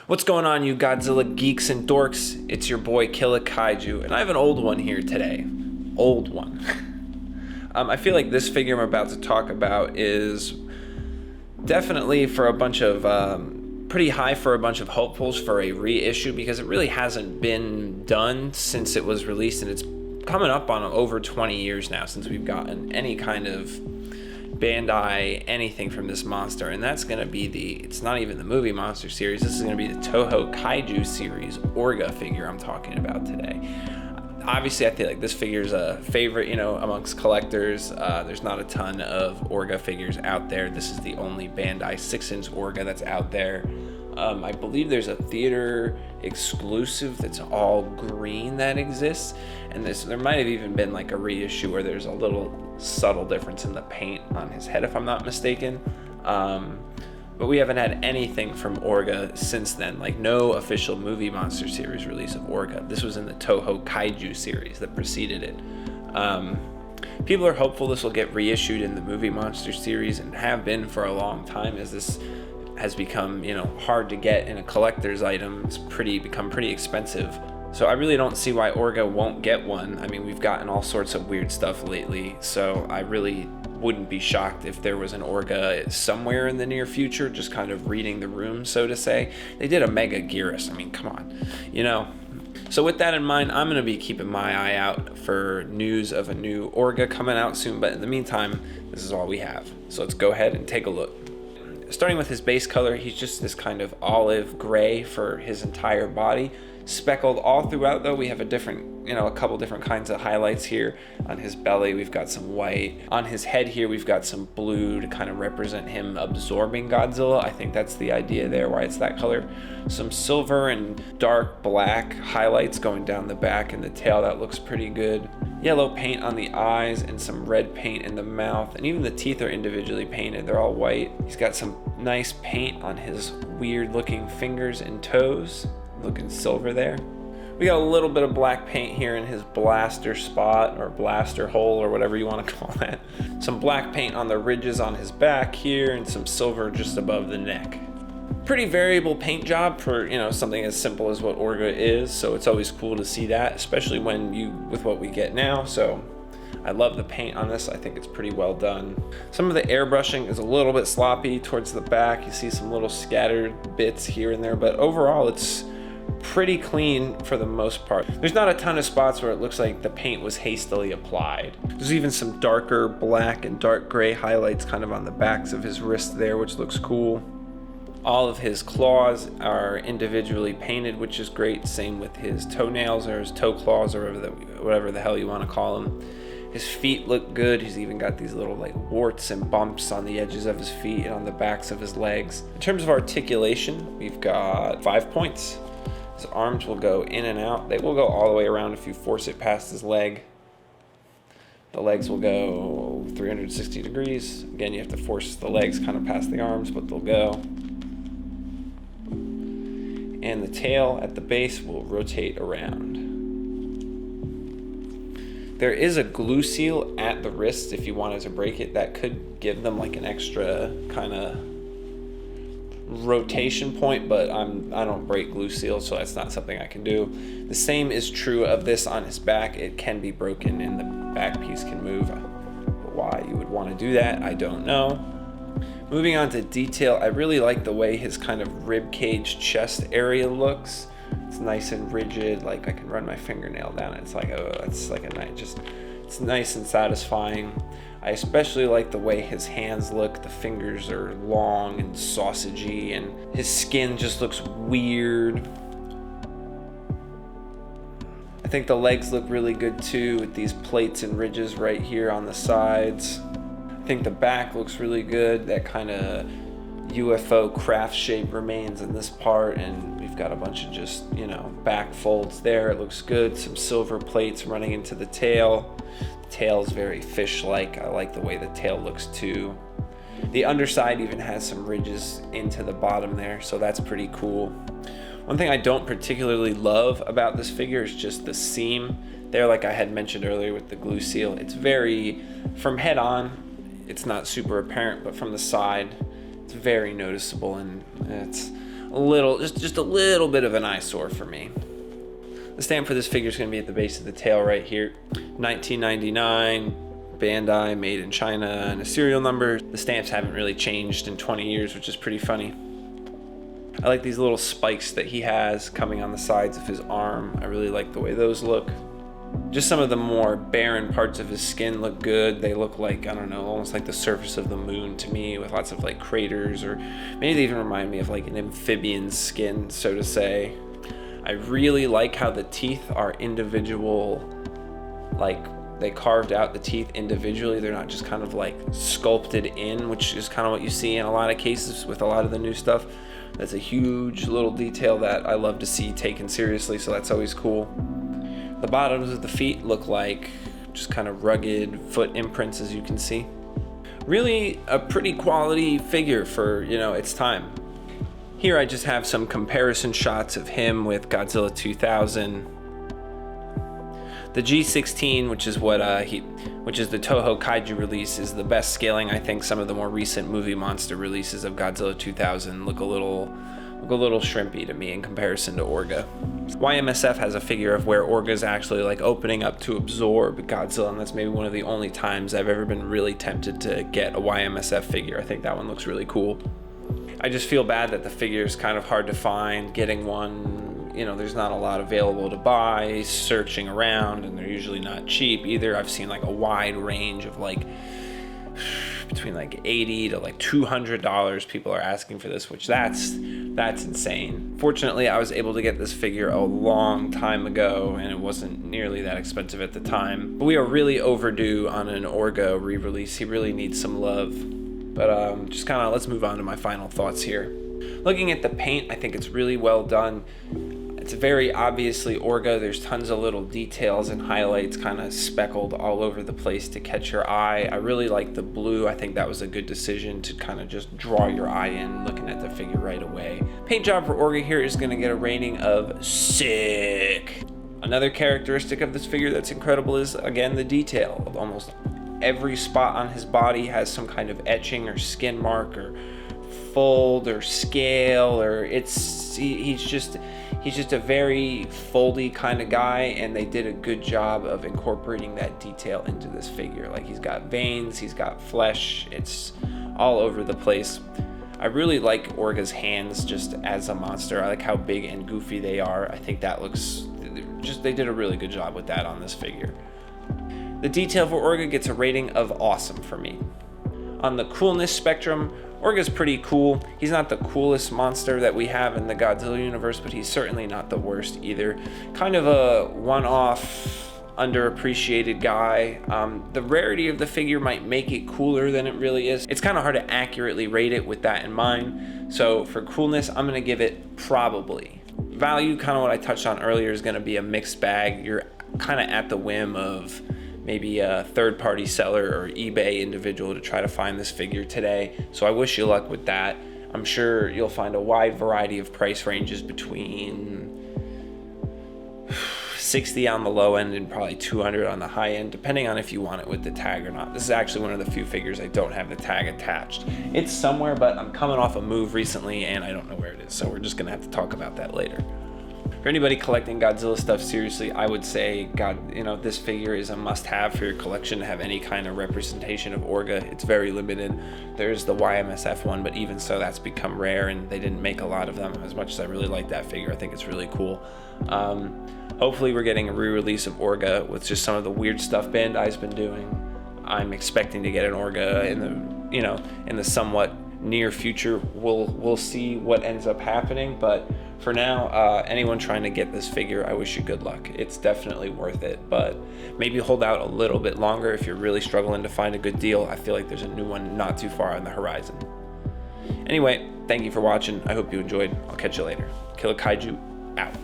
What's going on, you Godzilla geeks and dorks? It's your boy Killer Kaiju, and I have an old one here today. Old one. I feel like this figure I'm about to talk about is definitely for a bunch of pretty high for a bunch of hopefuls for a reissue, because it really hasn't been done since it was released, and it's coming up on over 20 years now since we've gotten any kind of Bandai anything from this monster. And that's going to be it's not even the movie monster series, this is going to be the Toho Kaiju series Orga figure I'm talking about today. Obviously, I feel like this figure is a favorite, amongst collectors. There's not a ton of Orga figures out there. This is the only Bandai 6-inch Orga that's out there. I believe there's a theater exclusive that's all green that exists, and there might have even been like a reissue where there's a little subtle difference in the paint on his head, if I'm not mistaken. But we haven't had anything from Orga since then, like no official movie monster series release of Orga. This was in the Toho Kaiju series that preceded it. People are hopeful this will get reissued in the movie monster series, and have been for a long time, as this has become, hard to get in a collector's item. It's become pretty expensive. So I really don't see why Orga won't get one. I mean, we've gotten all sorts of weird stuff lately, so I really wouldn't be shocked if there was an Orga somewhere in the near future, just kind of reading the room, so to say. They did a Mega Gearus. I mean, come on, So with that in mind, I'm going to be keeping my eye out for news of a new Orga coming out soon, but in the meantime, this is all we have. So let's go ahead and take a look. Starting with his base color, he's just this kind of olive gray for his entire body. Speckled all throughout, though. We have a couple different kinds of highlights here. On his belly, we've got some white. On his head here, we've got some blue to kind of represent him absorbing Godzilla. I think that's the idea there, why it's that color. Some silver and dark black highlights going down the back and the tail. That looks pretty good. Yellow paint on the eyes and some red paint in the mouth, and even the teeth are individually painted. They're all white. He's got some nice paint on his weird looking fingers and toes, looking silver there. We got a little bit of black paint here in his blaster spot, or blaster hole, or whatever you want to call that. Some black paint on the ridges on his back here, and some silver just above the neck. Pretty variable paint job for something as simple as what Orga is, so it's always cool to see that, especially with what we get now. So I love the paint on this. I think it's pretty well done. Some of the airbrushing is a little bit sloppy towards the back. You see some little scattered bits here and there, but overall it's pretty clean for the most part. There's not a ton of spots where it looks like the paint was hastily applied. There's even some darker black and dark gray highlights kind of on the backs of his wrist there, which looks cool. All of his claws are individually painted, which is great. Same with his toenails, or his toe claws, or whatever the hell you want to call them. His feet look good. He's even got these little warts and bumps on the edges of his feet and on the backs of his legs. In terms of articulation, we've got 5 points. His arms will go in and out. They will go all the way around if you force it past his leg. The legs will go 360 degrees. Again, you have to force the legs kind of past the arms, but they'll go. And the tail at the base will rotate around. There is a glue seal at the wrist if you wanted to break it. That could give them an extra kind of rotation point, but I don't break glue seals, so that's not something I can do. The same is true of this on his back. It can be broken and the back piece can move. But why you would want to do that, I don't know. Moving on to detail, I really like the way his kind of rib cage chest area looks. It's nice and rigid, I can run my fingernail down it. It's nice and satisfying. I especially like the way his hands look. The fingers are long and sausagey, and his skin just looks weird. I think the legs look really good too, with these plates and ridges right here on the sides. I think the back looks really good. That kind of UFO craft shape remains in this part, and we've got a bunch of just, back folds there. It looks good. Some silver plates running into the tail. The tail is very fish-like. I like the way the tail looks too. The underside even has some ridges into the bottom there, so that's pretty cool. One thing I don't particularly love about this figure is just the seam there, like I had mentioned earlier with the glue seal. It's very, from head on, it's not super apparent, but from the side, it's very noticeable, and it's just a little bit of an eyesore for me. The stamp for this figure is going to be at the base of the tail right here. 1999, Bandai, made in China, and a serial number. The stamps haven't really changed in 20 years, which is pretty funny. I like these little spikes that he has coming on the sides of his arm. I really like the way those look. Just some of the more barren parts of his skin look good. They look like, I don't know, almost like the surface of the moon to me, with lots of like craters, or maybe they even remind me of like an amphibian's skin, so to say. I really like how the teeth are individual, like they carved out the teeth individually. They're not just kind of like sculpted in, which is kind of what you see in a lot of cases with a lot of the new stuff. That's a huge little detail that I love to see taken seriously, so that's always cool. The bottoms of the feet look like just kind of rugged foot imprints, as you can see. Really a pretty quality figure for, you know, its time. Here I just have some comparison shots of him with Godzilla 2000. The G16, which is the Toho Kaiju release, is the best scaling. I think some of the more recent movie monster releases of Godzilla 2000 look a little shrimpy to me in comparison to Orga. YMSF has a figure of where Orga's actually like opening up to absorb Godzilla, and that's maybe one of the only times I've ever been really tempted to get a YMSF figure. I think that one looks really cool. I just feel bad that the figure is kind of hard to find. Getting one, you know, there's not a lot available to buy, searching around, and they're usually not cheap either. I've seen like a wide range of like between like $80 to like $200 people are asking for this, which that's insane. Fortunately, I was able to get this figure a long time ago, and it wasn't nearly that expensive at the time. But we are really overdue on an Orga re-release. He really needs some love. But just kind of let's move on to my final thoughts here. Looking at the paint, I think it's really well done. It's very obviously Orga. There's tons of little details and highlights kind of speckled all over the place to catch your eye. I really like the blue. I think that was a good decision to kind of just draw your eye in looking at the figure right away. Paint job for Orga here is going to get a rating of sick. Another characteristic of this figure that's incredible is, again, the detail. Of almost every spot on his body has some kind of etching or skin mark or fold or scale, or he's just a very foldy kind of guy, and they did a good job of incorporating that detail into this figure. Like, he's got veins, he's got flesh, it's all over the place. I really like Orga's hands just as a monster. I like how big and goofy they are. I think that looks they did a really good job with that on this figure. The detail for Orga gets a rating of awesome for me. On the coolness spectrum, Orga's pretty cool. He's not the coolest monster that we have in the Godzilla universe, but he's certainly not the worst either. Kind of a one-off, underappreciated guy. The rarity of the figure might make it cooler than it really is. It's kind of hard to accurately rate it with that in mind. So for coolness, I'm gonna give it probably. Value, kind of what I touched on earlier, is gonna be a mixed bag. You're kind of at the whim of maybe a third-party seller or eBay individual to try to find this figure today. So I wish you luck with that. I'm sure you'll find a wide variety of price ranges between $60 on the low end and probably $200 on the high end, depending on if you want it with the tag or not. This is actually one of the few figures I don't have the tag attached. It's somewhere, but I'm coming off a move recently and I don't know where it is, so we're just gonna have to talk about that later. For anybody collecting Godzilla stuff seriously, I would say, this figure is a must-have for your collection to have any kind of representation of Orga. It's very limited. There's the YMSF one, but even so, that's become rare, and they didn't make a lot of them. As much as I really like that figure, I think it's really cool. Hopefully, we're getting a re-release of Orga with just some of the weird stuff Bandai's been doing. I'm expecting to get an Orga in the somewhat near future. We'll see what ends up happening, but for now, anyone trying to get this figure, I wish you good luck. It's definitely worth it, but maybe hold out a little bit longer if you're really struggling to find a good deal. I feel like there's a new one not too far on the horizon. Anyway, thank you for watching. I hope you enjoyed. I'll catch you later. Killer Kaiju, out.